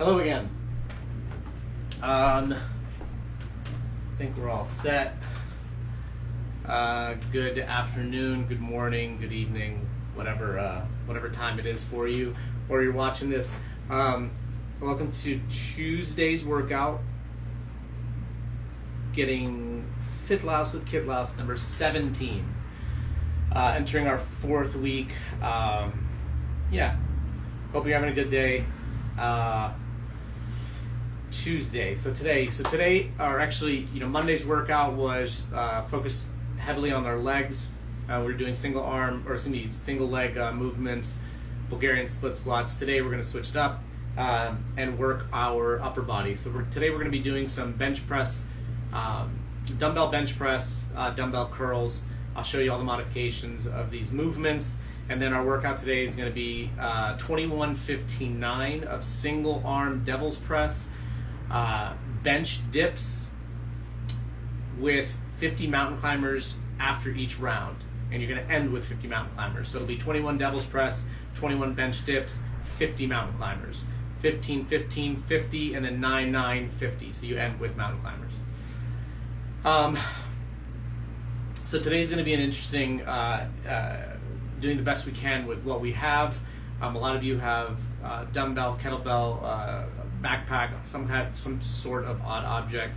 Hello again. I think we're all set. Good afternoon, good morning, good evening, whatever time it is for you, or you're watching this. Welcome to Tuesday's workout. Getting Fit Louse with Kit Louse number 17. Entering our 4th week. Yeah. Hope you're having a good day. Tuesday. So today, or actually, Monday's workout was focused heavily on our legs. We're doing single leg movements, Bulgarian split squats. Today we're going to switch it up and work our upper body. So today we're going to be doing some bench press, dumbbell bench press, dumbbell curls. I'll show you all the modifications of these movements. And then our workout today is going to be 21-15-9 of single arm devil's press, bench dips with 50 mountain climbers after each round. And you're going to end with 50 mountain climbers. So it'll be 21 devil's press, 21 bench dips, 50 mountain climbers. 15, 15, 50, and then 9, 9, 50. So you end with mountain climbers. So today's going to be an interesting, doing the best we can with what we have. A lot of you have dumbbell, kettlebell, backpack, some sort of odd object.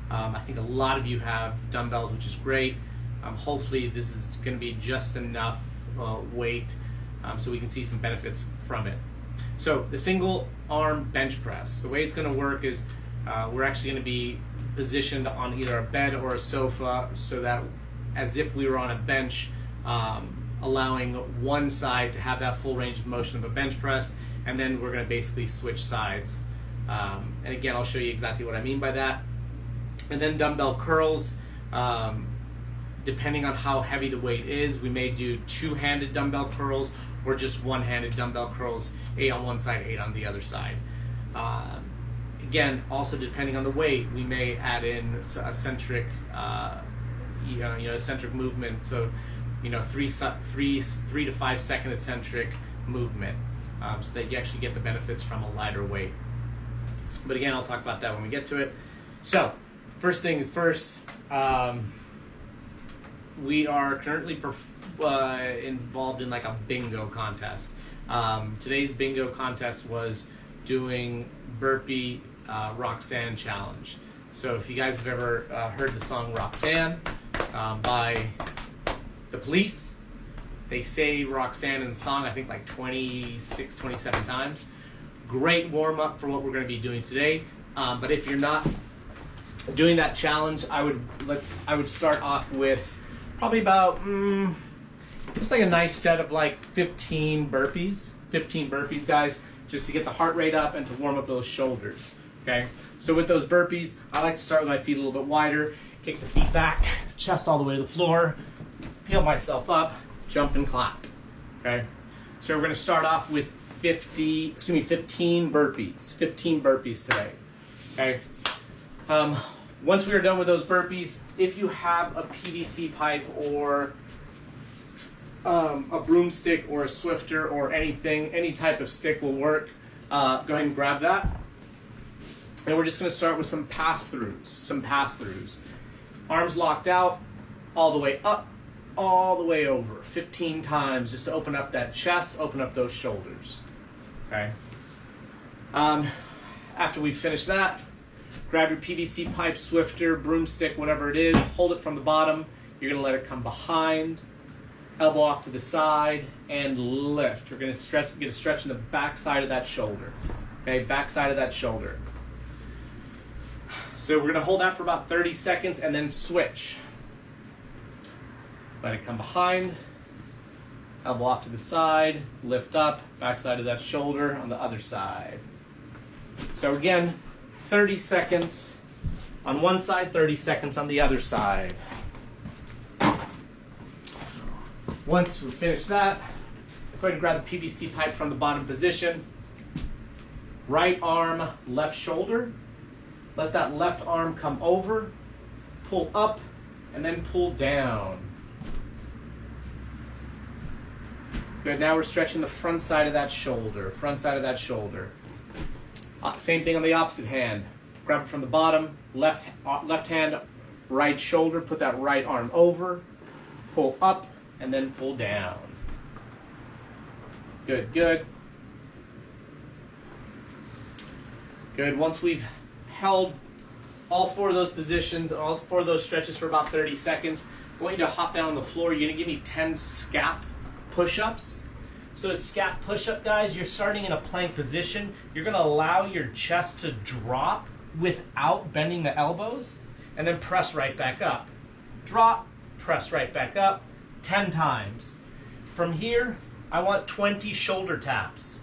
I think a lot of you have dumbbells, which is great. Hopefully this is going to be just enough weight so we can see some benefits from it. So the single arm bench press, the way it's going to work is we're actually going to be positioned on either a bed or a sofa, so that as if we were on a bench, allowing one side to have that full range of motion of a bench press, and then we're going to basically switch sides. And again, I'll show you exactly what I mean by that. And then dumbbell curls, depending on how heavy the weight is, we may do two-handed dumbbell curls or just one-handed dumbbell curls, 8 on one side, 8 on the other side. Again, also depending on the weight, we may add in eccentric, eccentric movement. So, 3 to 5 second eccentric movement, so that you actually get the benefits from a lighter weight. But again, I'll talk about that when we get to it. So, first thing is first, we are currently involved in like a bingo contest. Today's bingo contest was doing burpee Roxanne challenge. So if you guys have ever heard the song Roxanne by the Police, they say Roxanne in the song, I think like 26, 27 times. Great warm up for what we're going to be doing today. But if you're not doing that challenge, I would start off with probably about just like a nice set of like 15 burpees, guys, just to get the heart rate up and to warm up those shoulders. Okay, so with those burpees, I like to start with my feet a little bit wider, kick the feet back, chest all the way to the floor, peel myself up, jump and clap. Okay, so we're going to start off with 15 burpees. 15 burpees today. Okay. Once we are done with those burpees, if you have a PVC pipe or a broomstick or a Swifter or anything, any type of stick will work. Go ahead and grab that. And we're just going to start with some pass-throughs. Arms locked out, all the way up, all the way over, 15 times, just to open up that chest, open up those shoulders. Okay. After we finish that, grab your PVC pipe, Swifter, broomstick, whatever it is, hold it from the bottom. You're going to let it come behind, elbow off to the side, and lift. We're going to get a stretch in the back side of that shoulder. Okay, back side of that shoulder. So we're going to hold that for about 30 seconds and then switch. Let it come behind, elbow off to the side, lift up, back side of that shoulder on the other side. So again, 30 seconds on one side, 30 seconds on the other side. Once we finish that, go ahead and grab the PVC pipe from the bottom position. Right arm, left shoulder. Let that left arm come over, pull up, and then pull down. Good, now we're stretching the front side of that shoulder, Same thing on the opposite hand. Grab it from the bottom, left hand, right shoulder, put that right arm over, pull up, and then pull down. Good, good. Good, once we've held all 4 of those positions, all 4 of those stretches for about 30 seconds, I want you to hop down on the floor. You're gonna give me 10 scap push-ups. So a scap push-up, guys, you're starting in a plank position. You're gonna allow your chest to drop without bending the elbows, and then press right back up. Drop, press right back up, 10 times. From here, I want 20 shoulder taps.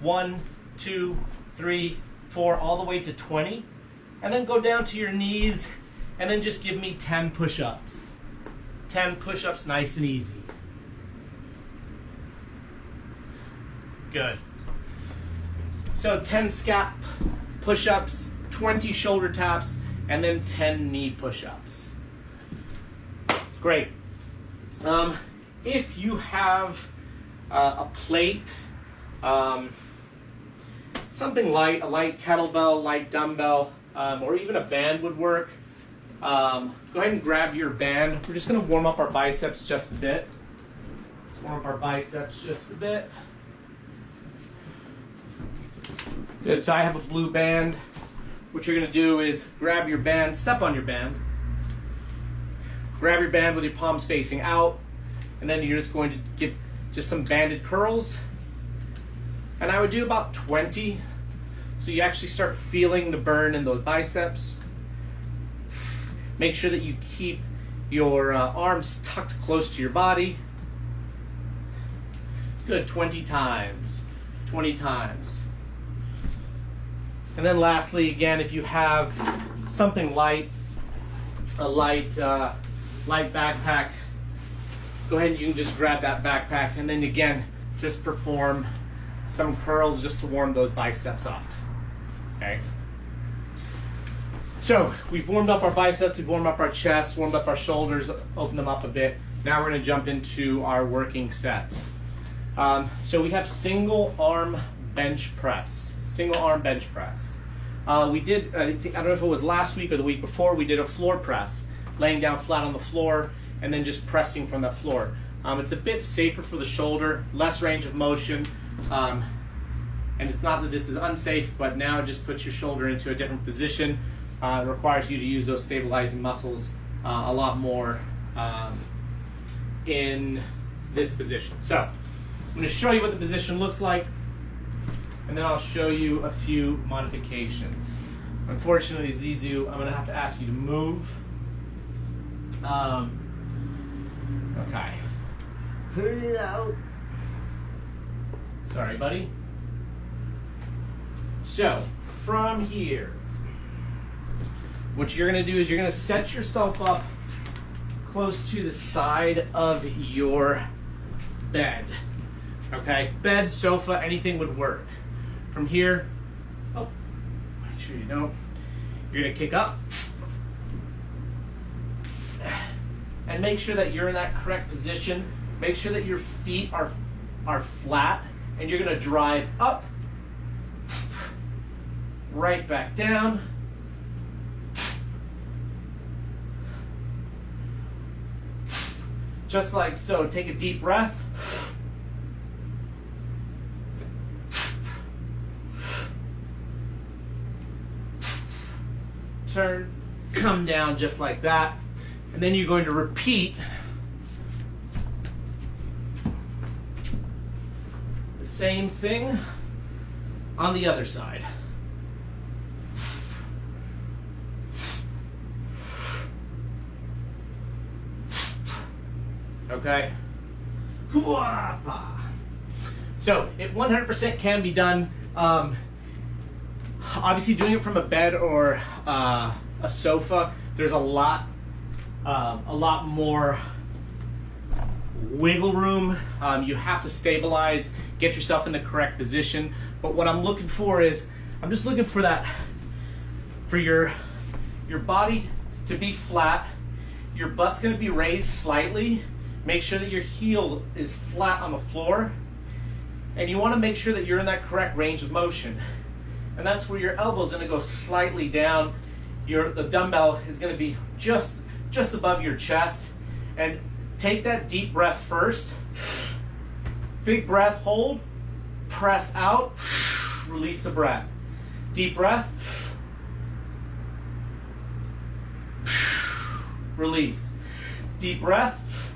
1, 2, 3, 4, all the way to 20. And then go down to your knees, and then just give me 10 push-ups. 10 push-ups, nice and easy. Good. So 10 scap push-ups, 20 shoulder taps, and then 10 knee push-ups. Great. If you have a plate, something light, a light kettlebell, light dumbbell, or even a band would work. Go ahead and grab your band. We're just going to warm up our biceps just a bit. Let's warm up our biceps just a bit. Good, so I have a blue band. What you're going to do is grab your band, step on your band, grab your band with your palms facing out, and then you're just going to give just some banded curls. And I would do about 20, so you actually start feeling the burn in those biceps. Make sure that you keep your arms tucked close to your body. Good, 20 times, 20 times. And then lastly, again, if you have something light, a light backpack, go ahead and you can just grab that backpack, and then again, just perform some curls just to warm those biceps up, okay? So we've warmed up our biceps, we've warmed up our chest, warmed up our shoulders, opened them up a bit. Now we're gonna jump into our working sets. So we have single arm bench press. Single arm bench press. We did, I don't know if it was last week or the week before, we did a floor press, laying down flat on the floor and then just pressing from that floor. It's a bit safer for the shoulder, less range of motion, and it's not that this is unsafe, but now it just puts your shoulder into a different position. It requires you to use those stabilizing muscles a lot more in this position. So I'm going to show you what the position looks like, and then I'll show you a few modifications. Unfortunately, Zizu, I'm going to have to ask you to move. Okay. Hurry out. Sorry, buddy. So, from here, what you're going to do is you're going to set yourself up close to the side of your bed. Okay? Bed, sofa, anything would work. From here, oh, make sure you don't. You're going to kick up. And make sure that you're in that correct position. Make sure that your feet are flat, and you're going to drive up, right back down, just like so. Take a deep breath. Turn, come down just like that. And then you're going to repeat the same thing on the other side. Okay? So it 100% can be done. Obviously doing it from a bed or a sofa, there's a lot more wiggle room. You have to stabilize, get yourself in the correct position. But what I'm looking for is, I'm just looking for that, for your body to be flat. Your butt's gonna be raised slightly. Make sure that your heel is flat on the floor. And you wanna make sure that you're in that correct range of motion. and that's where your elbow is going to go slightly down. The dumbbell is going to be just above your chest. And take that deep breath first. Big breath, hold, press out, release the breath. Deep breath, release. Deep breath,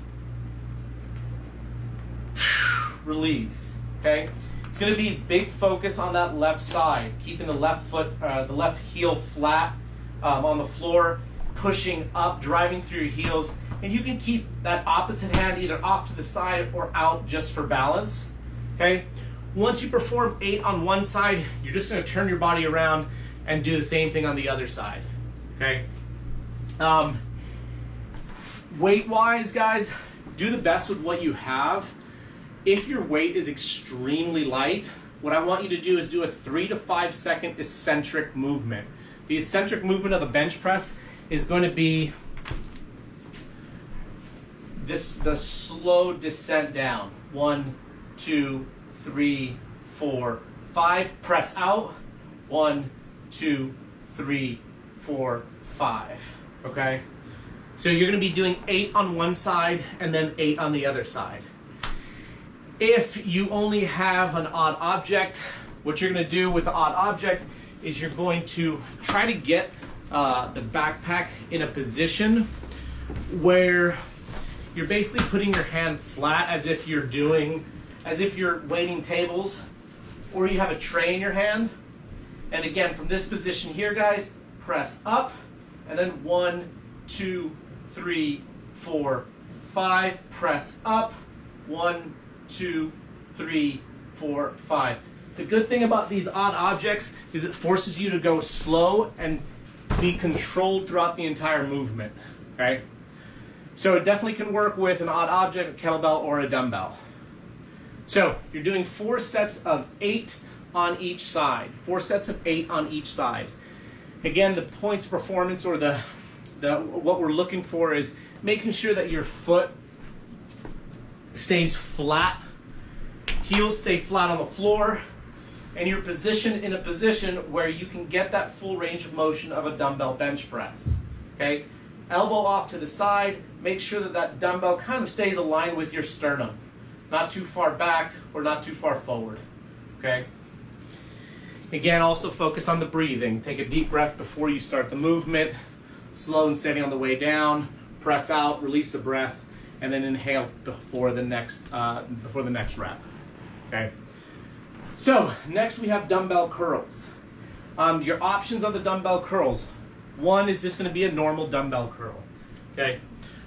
release. Okay? It's going to be big focus on that left side, keeping the left foot, the left heel flat on the floor, pushing up, driving through your heels. And you can keep that opposite hand either off to the side or out just for balance. Okay? Once you perform 8 on one side, you're just going to turn your body around and do the same thing on the other side. Okay? Weight-wise, guys, do the best with what you have. If your weight is extremely light, what I want you to do is do a 3 to 5 second eccentric movement. The eccentric movement of the bench press is going to be the slow descent down. 1, 2, 3, 4, 5. Press out. 1, 2, 3, 4, 5. Okay? So you're going to be doing 8 on one side and then 8 on the other side. If you only have an odd object, what you're going to do with the odd object is you're going to try to get the backpack in a position where you're basically putting your hand flat as if you're waiting tables, or you have a tray in your hand. And again, from this position here, guys, press up, and then 1, 2, 3, 4, 5. Press up. 1, 2, 3, 4, 5. The good thing about these odd objects is it forces you to go slow and be controlled throughout the entire movement. Okay? So it definitely can work with an odd object, a kettlebell, or a dumbbell. So you're doing 4 sets of 8 on each side. 4 sets of 8 on each side. Again, the points of performance, or what we're looking for, is making sure that your foot stays flat, heels stay flat on the floor, and you're positioned in a position where you can get that full range of motion of a dumbbell bench press. Okay? Elbow off to the side. Make sure that that dumbbell kind of stays aligned with your sternum. Not too far back or not too far forward. Okay? Again, also focus on the breathing. Take a deep breath before you start the movement. Slow and steady on the way down. Press out, release the breath, and then inhale before the next rep. Okay? So, next we have dumbbell curls. Your options on the dumbbell curls. One is just going to be a normal dumbbell curl. Okay?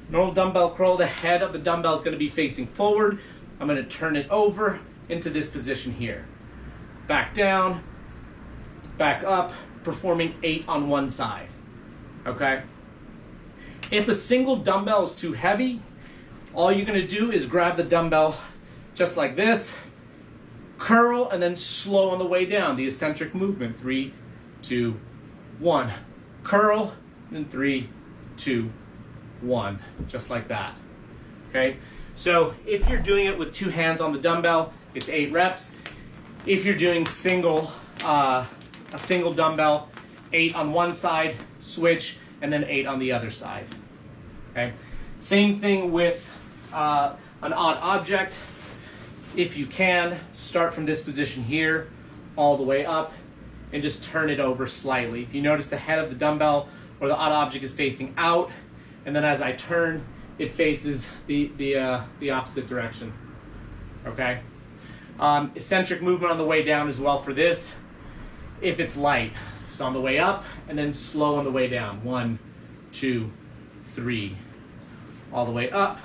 Normal dumbbell curl, the head of the dumbbell is going to be facing forward. I'm going to turn it over into this position here. Back down, back up, performing 8 on one side. Okay? If a single dumbbell is too heavy, all you're going to do is grab the dumbbell just like this, curl, and then slow on the way down. The eccentric movement. 3, 2, 1. Curl, and 3, 2, 1. Just like that. Okay? So if you're doing it with 2 hands on the dumbbell, it's 8 reps. If you're doing a single dumbbell, 8 on one side, switch, and then 8 on the other side. Okay? Same thing with an odd object. If you can, start from this position here, all the way up, and just turn it over slightly. If you notice the head of the dumbbell or the odd object is facing out, and then as I turn, it faces the opposite direction. Okay? Eccentric movement on the way down as well for this, if it's light. So on the way up, and then slow on the way down. 1, 2, 3. All the way up.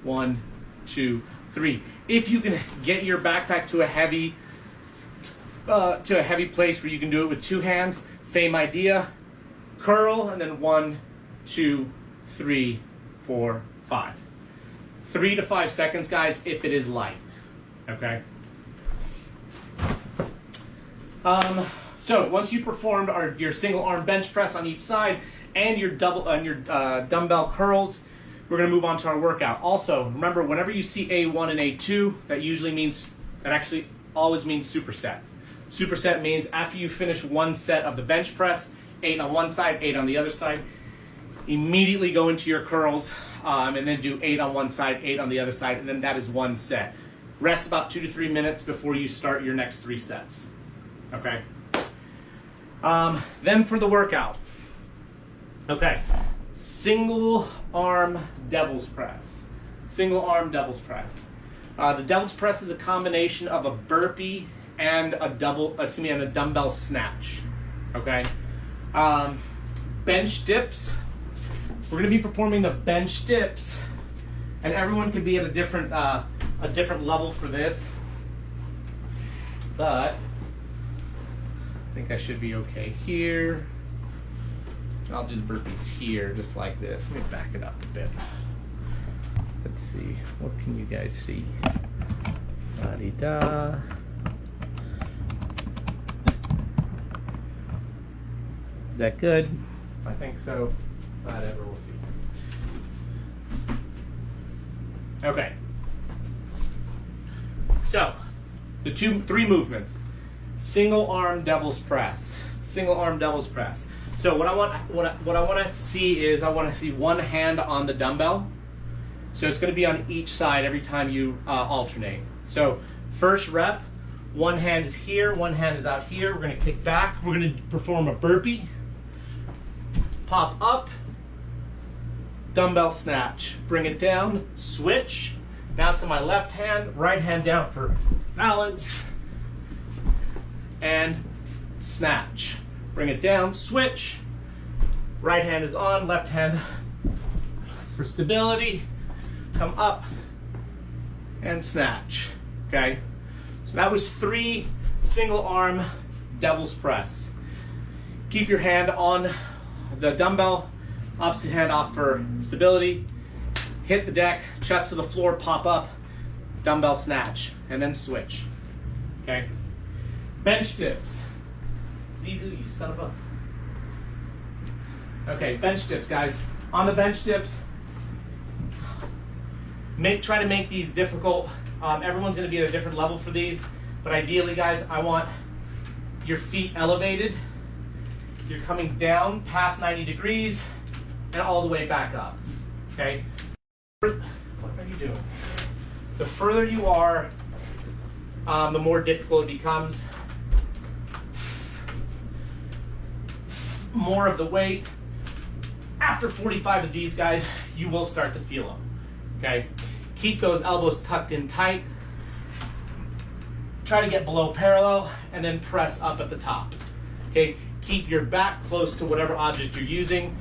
1, 2, 3. If you can get your backpack to a heavy place where you can do it with 2 hands, same idea. Curl, and then 1, 2, 3, 4, 5. 3 to 5 seconds, guys, if it is light. Okay? So once you performed your single arm bench press on each side and your dumbbell curls, we're going to move on to our workout. Also, remember, whenever you see A1 and A2, that actually always means superset. Superset means after you finish one set of the bench press, 8 on one side, 8 on the other side, immediately go into your curls and then do 8 on one side, 8 on the other side, and then that is one set. Rest about 2 to 3 minutes before you start your next 3 sets. Okay. Then for the workout. Okay. Single arm devil's press. Single arm devil's press. The devil's press is a combination of a burpee and a dumbbell snatch. Okay. Bench dips. We're going to be performing the bench dips, and everyone could be at a different level for this. But I think I should be okay here. I'll do the burpees here, just like this. Let me back it up a bit. Let's see. What can you guys see? La-di-da. Is that good? I think so. Whatever, we'll see. Okay. So, the 3 movements. Single arm devil's press. Single arm devil's press. So what I want to see is I want to see one hand on the dumbbell. So it's going to be on each side every time you alternate. So first rep, one hand is here, one hand is out here. We're going to kick back. We're going to perform a burpee. Pop up. Dumbbell snatch. Bring it down. Switch. Now to my left hand. Right hand down for balance. And snatch. Bring it down, switch. Right hand is on, left hand for stability. Come up and snatch. Okay? So that was 3 single arm devil's press. Keep your hand on the dumbbell, opposite hand off for stability. Hit the deck, chest to the floor, pop up, dumbbell snatch, and then switch. Okay? Bench dips. Zizu, you son of a... Okay, bench dips, guys. On the bench dips, try to make these difficult. Everyone's going to be at a different level for these, but ideally, guys, I want your feet elevated. You're coming down past 90 degrees and all the way back up. Okay? What are you doing? The further you are, the more difficult it becomes. More of the weight. After 45 of these, guys, you will start to feel them. Okay? Keep those elbows tucked in tight. Try to get below parallel and then press up at the top. Okay? Keep your back close to whatever object you're using.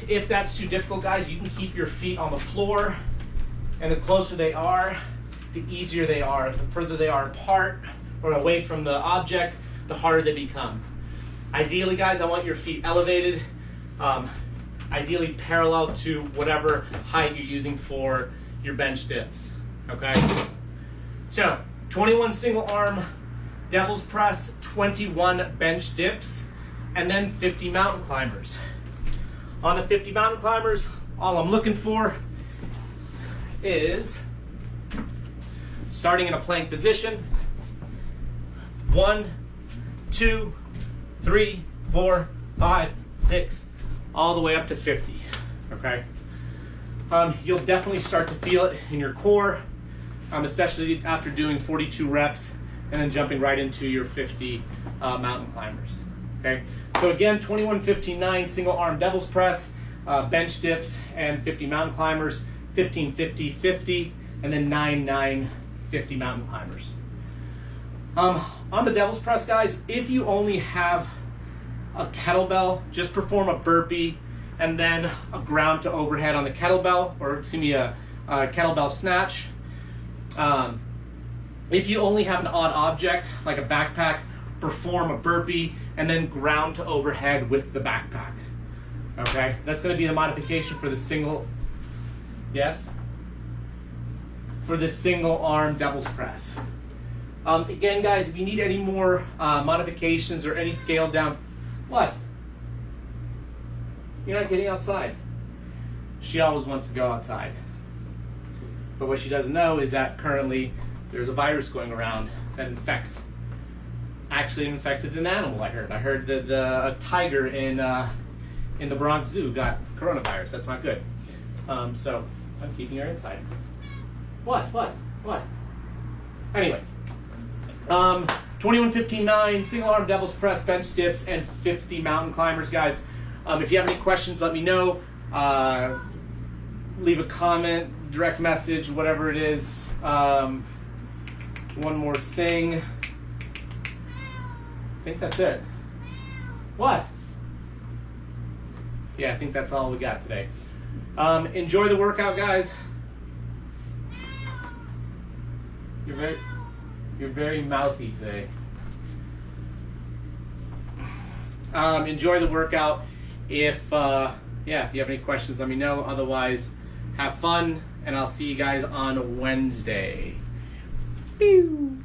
If that's too difficult, guys, you can keep your feet on the floor, and the closer they are, the easier they are. The further they are apart or away from the object, the harder they become. Ideally, guys, I want your feet elevated, ideally parallel to whatever height you're using for your bench dips, okay? So, 21 single arm devil's press, 21 bench dips, and then 50 mountain climbers. On the 50 mountain climbers, all I'm looking for is starting in a plank position. 1, 2, 3, 4, 5, 6, all the way up to 50, okay? You'll definitely start to feel it in your core, especially after doing 42 reps and then jumping right into your 50 mountain climbers, okay? So again, 21, 15, 9, single arm devil's press, bench dips, and 50 mountain climbers, 15, 50, 50, and then 9, 9, 50 mountain climbers. On the devil's press, guys, if you only have a kettlebell, just perform a burpee and then a ground to overhead on the kettlebell, or excuse me, a kettlebell snatch. If you only have an odd object, like a backpack, perform a burpee and then ground to overhead with the backpack. Okay, that's going to be the modification for the single, yes? For the single arm devil's press. Again, guys, if you need any more modifications or any scaled down, what? You're not getting outside. She always wants to go outside. But what she doesn't know is that currently there's a virus going around that infects actually infected an animal. I heard that a tiger in the Bronx Zoo got coronavirus. That's not good. So I'm keeping her inside. What? Anyway, 21, 15, 9, single arm devil's press, bench dips, and 50 mountain climbers, guys. If you have any questions, let me know. Leave a comment, direct message, whatever it is. One more thing. I think that's it. What? Yeah, I think that's all we got today. Enjoy the workout, guys. You're very mouthy today. Enjoy the workout. If you have any questions, let me know. Otherwise, have fun, and I'll see you guys on Wednesday. Pew!